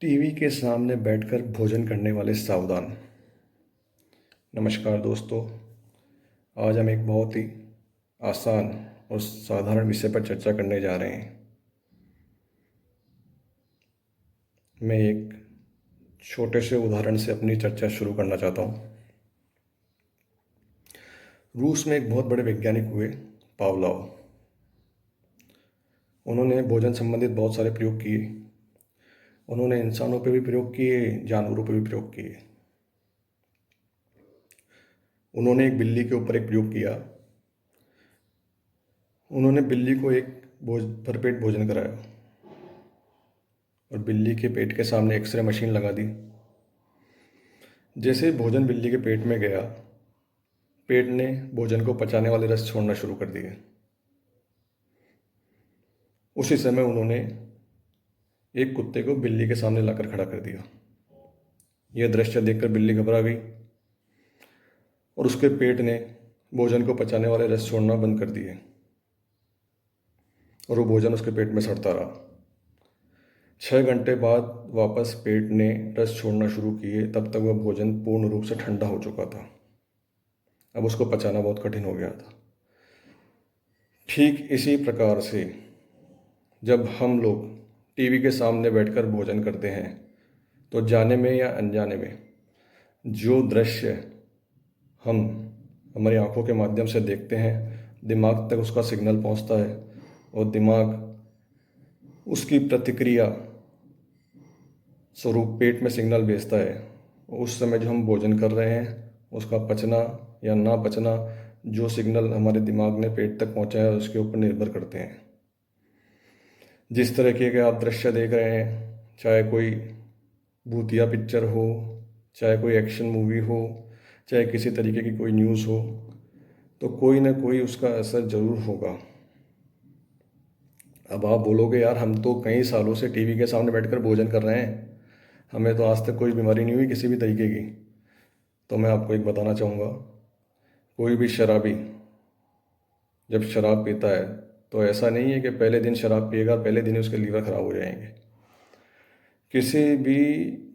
TV के सामने बैठकर भोजन करने वाले सावधान। नमस्कार दोस्तों, आज हम एक बहुत ही आसान और साधारण विषय पर चर्चा करने जा रहे हैं। मैं एक छोटे से उदाहरण से अपनी चर्चा शुरू करना चाहता हूँ। रूस में एक बहुत बड़े वैज्ञानिक हुए, पावलोव। उन्होंने भोजन संबंधित बहुत सारे प्रयोग किए। उन्होंने इंसानों पर भी प्रयोग किए, जानवरों पर भी प्रयोग किए। उन्होंने एक बिल्ली के ऊपर एक प्रयोग किया। उन्होंने बिल्ली को एक भरपेट भोजन कराया और बिल्ली के पेट के सामने एक्सरे मशीन लगा दी। जैसे ही भोजन बिल्ली के पेट में गया, पेट ने भोजन को पचाने वाले रस छोड़ना शुरू कर दिए। उसी समय उन्होंने एक कुत्ते को बिल्ली के सामने लाकर खड़ा कर दिया। यह दृश्य देखकर बिल्ली घबरा गई और उसके पेट ने भोजन को पचाने वाले रस छोड़ना बंद कर दिए और वो भोजन उसके पेट में सड़ता रहा। 6 घंटे बाद वापस पेट ने रस छोड़ना शुरू किए। तब तक वह भोजन पूर्ण रूप से ठंडा हो चुका था। अब उसको पचाना बहुत कठिन हो गया था। ठीक इसी प्रकार से जब हम लोग टीवी के सामने बैठकर भोजन करते हैं तो जाने में या अनजाने में जो दृश्य हम हमारी आंखों के माध्यम से देखते हैं, दिमाग तक उसका सिग्नल पहुंचता है और दिमाग उसकी प्रतिक्रिया स्वरूप पेट में सिग्नल भेजता है। उस समय जो हम भोजन कर रहे हैं उसका पचना या ना पचना, जो सिग्नल हमारे दिमाग ने पेट तक पहुंचाया है उसके ऊपर निर्भर करते हैं। जिस तरीके के आप दृश्य देख रहे हैं, चाहे कोई भूतिया पिक्चर हो, चाहे कोई एक्शन मूवी हो, चाहे किसी तरीके की कोई न्यूज़ हो, तो कोई ना कोई उसका असर ज़रूर होगा। अब आप बोलोगे, यार हम तो कई सालों से टीवी के सामने बैठकर भोजन कर रहे हैं, हमें तो आज तक कोई बीमारी नहीं हुई किसी भी तरीके की। तो मैं आपको एक बताना चाहूँगा, कोई भी शराबी जब शराब पीता है तो ऐसा नहीं है कि पहले दिन शराब पिएगा पहले दिन ही उसके लीवर ख़राब हो जाएंगे। किसी भी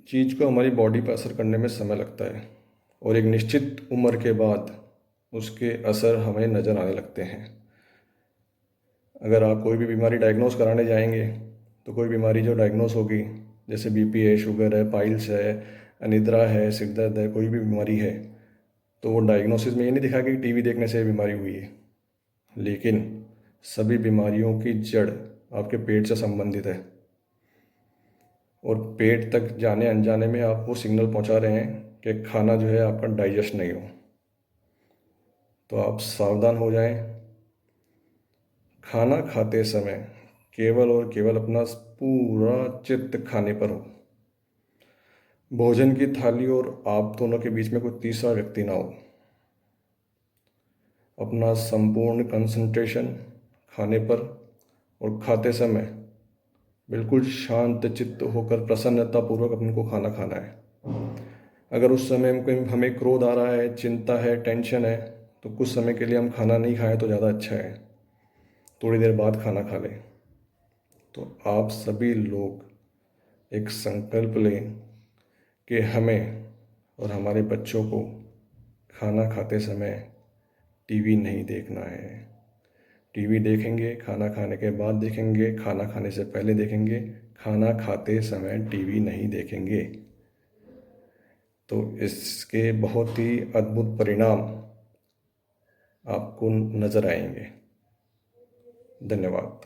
चीज़ को हमारी बॉडी पर असर करने में समय लगता है और एक निश्चित उम्र के बाद उसके असर हमें नज़र आने लगते हैं। अगर आप कोई भी बीमारी डायग्नोस कराने जाएंगे तो कोई बीमारी जो डायग्नोस होगी, जैसे बीपी है, शुगर है, पाइल्स है, अनिद्रा है, सिर दर्द है, कोई भी बीमारी है, तो वो डायग्नोसिस में ये नहीं दिखा कि टीवी देखने से बीमारी हुई है। लेकिन सभी बीमारियों की जड़ आपके पेट से संबंधित है और पेट तक जाने अनजाने में आप वो सिग्नल पहुंचा रहे हैं कि खाना जो है आपका डाइजेस्ट नहीं हो। तो आप सावधान हो जाएं। खाना खाते समय केवल और केवल अपना पूरा चित्त खाने पर हो। भोजन की थाली और आप दोनों के बीच में कोई तीसरा व्यक्ति ना हो। अपना संपूर्ण कंसंट्रेशन खाने पर और खाते समय बिल्कुल शांत चित्त होकर प्रसन्नतापूर्वक अपन को खाना खाना है। अगर उस समय हमें क्रोध आ रहा है, चिंता है, टेंशन है, तो कुछ समय के लिए हम खाना नहीं खाएं तो ज़्यादा अच्छा है, थोड़ी देर बाद खाना खा लें। तो आप सभी लोग एक संकल्प लें कि हमें और हमारे बच्चों को खाना खाते समय टीवी नहीं देखना है। टीवी देखेंगे खाना खाने के बाद देखेंगे, खाना खाने से पहले देखेंगे, खाना खाते समय टीवी नहीं देखेंगे। तो इसके बहुत ही अद्भुत परिणाम आपको नज़र आएंगे। धन्यवाद।